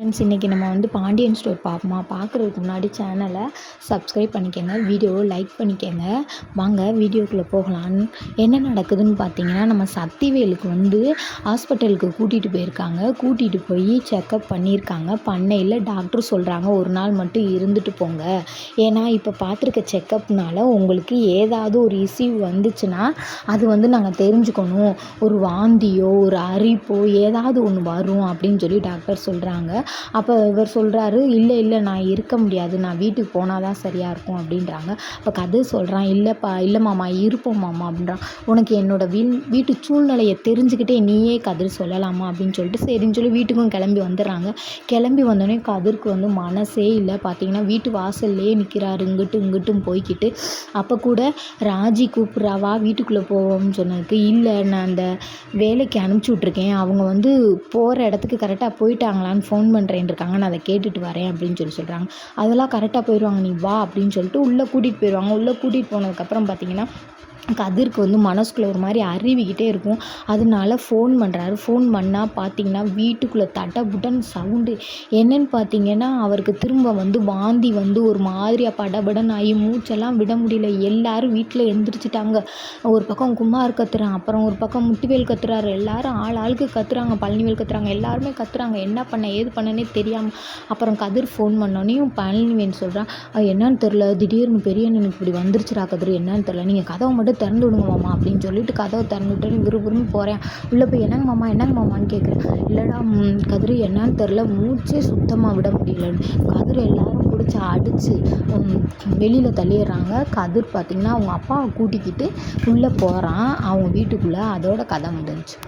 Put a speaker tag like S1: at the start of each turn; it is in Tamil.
S1: ஃப்ரெண்ட்ஸ், இன்றைக்கி நம்ம வந்து பாண்டியன் ஸ்டோர் பார்ப்போமா? பார்க்குறதுக்கு முன்னாடி சேனலை சப்ஸ்கிரைப் பண்ணிக்கோங்க, வீடியோவை லைக் பண்ணிக்கோங்க. வாங்க வீடியோக்குள்ளே போகலாம். என்ன நடக்குதுன்னு பார்த்தீங்கன்னா, நம்ம சக்திவேலுக்கு வந்து ஹாஸ்பிட்டலுக்கு கூட்டிகிட்டு போயிருக்காங்க. கூட்டிகிட்டு போய் செக்கப் பண்ணியிருக்காங்க. பண்ணையில் டாக்டர் சொல்கிறாங்க, ஒரு நாள் மட்டும் இருந்துட்டு போங்க. ஏன்னா இப்போ பார்த்துருக்க செக்கப்னால உங்களுக்கு ஏதாவது ஒரு இஷ்யூ வந்துச்சுன்னா அது வந்து நாங்கள் தெரிஞ்சுக்கணும். ஒரு வாந்தியோ ஒரு அரிப்போ ஏதாவது ஒன்று வரும் அப்படின்னு சொல்லி டாக்டர் சொல்கிறாங்க. அப்போ இவர் சொல்கிறாரு, இல்லை நான் இருக்க முடியாது, நான் வீட்டுக்கு போனால் தான் சரியாக இருக்கும் அப்படின்றாங்க. அப்போ கதிர் சொல்கிறான், இல்லை மாமா இருப்போம் மாமா அப்படின்றான். உனக்கு என்னோடய வீட்டு சூழ்நிலையை தெரிஞ்சுக்கிட்டே நீயே கதிர் சொல்லலாமா அப்படின்னு சொல்லிட்டு சரின்னு சொல்லி வீட்டுக்கும் கிளம்பி வந்துடுறாங்க. கிளம்பி வந்தோடனே கதிருக்கு வந்து மனசே இல்லை. பார்த்தீங்கன்னா வீட்டு வாசல்லையே நிற்கிறாரு, இங்கிட்டும் போய்கிட்டு. அப்போ கூட ராஜி கூப்பிட்றாவா வீட்டுக்குள்ளே போவோம்னு சொன்னதுக்கு, இல்லை நான் அந்த வேலைக்கு அனுப்பிச்சி விட்ருக்கேன், அவங்க வந்து போகிற இடத்துக்கு கரெக்டாக போயிட்டாங்களான்னு ஃபோன் பண்ணுறேன் இருக்காங்க, நான் அதை கேட்டுட்டு வரேன் அப்படின்னு சொல்கிறாங்க. அதெல்லாம் கரெக்டாக போயிடுவாங்க, நீ வா அப்படின்னு சொல்லிட்டு உள்ளே கூட்டிகிட்டு போயிடுவாங்க. உள்ளே கூட்டிகிட்டு போனதுக்கப்புறம் பார்த்தீங்கன்னா கதிருக்கு வந்து மனசுக்குள்ளே ஒரு மாதிரி அருவிக்கிட்டே இருக்கும். அதனால ஃபோன் பண்ணுறாரு. ஃபோன் பண்ணால் பார்த்தீங்கன்னா வீட்டுக்குள்ளே தட்டபுட்டன்னு சவுண்டு. என்னன்னு பார்த்தீங்கன்னா அவருக்கு திரும்ப வந்து வாந்தி வந்து ஒரு மாதிரியாக படபடன்னு ஆகி மூச்செல்லாம் விட முடியல. எல்லாரும் வீட்டில் எழுந்திரிச்சிட்டாங்க. ஒரு பக்கம் குமார் கத்துறான், அப்புறம் ஒரு பக்கம் முத்துவேல் கத்துறாரு. எல்லாரும் ஆளுக்கு கத்துறாங்க, பழனிவேல் கத்துறாங்க, எல்லாருமே கத்துறாங்க. என்ன பண்ண ஏது பண்ணனே தெரியாமல். அப்புறம் கதிர் ஃபோன் பண்ணோன்னையும் பழனிவேல் சொல்கிறான், என்னன்னு தெரில, திடீர்னு பெரிய அண்ணனுக்கு இப்படி வந்துருச்சுடா கதிர், என்னன்னு தெரில, நீங்கள் கதவை மட்டும் திறந்து விடுங்க மாமா அப்படின்னு சொல்லிட்டு கதவை திறந்துவிட்டு விறுவிறுன்னு போகிறேன். உள்ளே போய் என்னங்க மாமான்னு கேட்குறேன். இல்லைடா கதிர் என்னன்னு தெரில, மூச்சே சுத்தமாக விட முடியலன்னு. கதிர் எல்லாரும் பிடிச்சி அடித்து வெளியில் தள்ளிடுறாங்க. கதிர் பார்த்திங்கன்னா அவங்க அப்பாவை கூட்டிக்கிட்டு உள்ளே போகிறான் அவங்க வீட்டுக்குள்ளே. அதோட கதை முடிஞ்சுச்சு.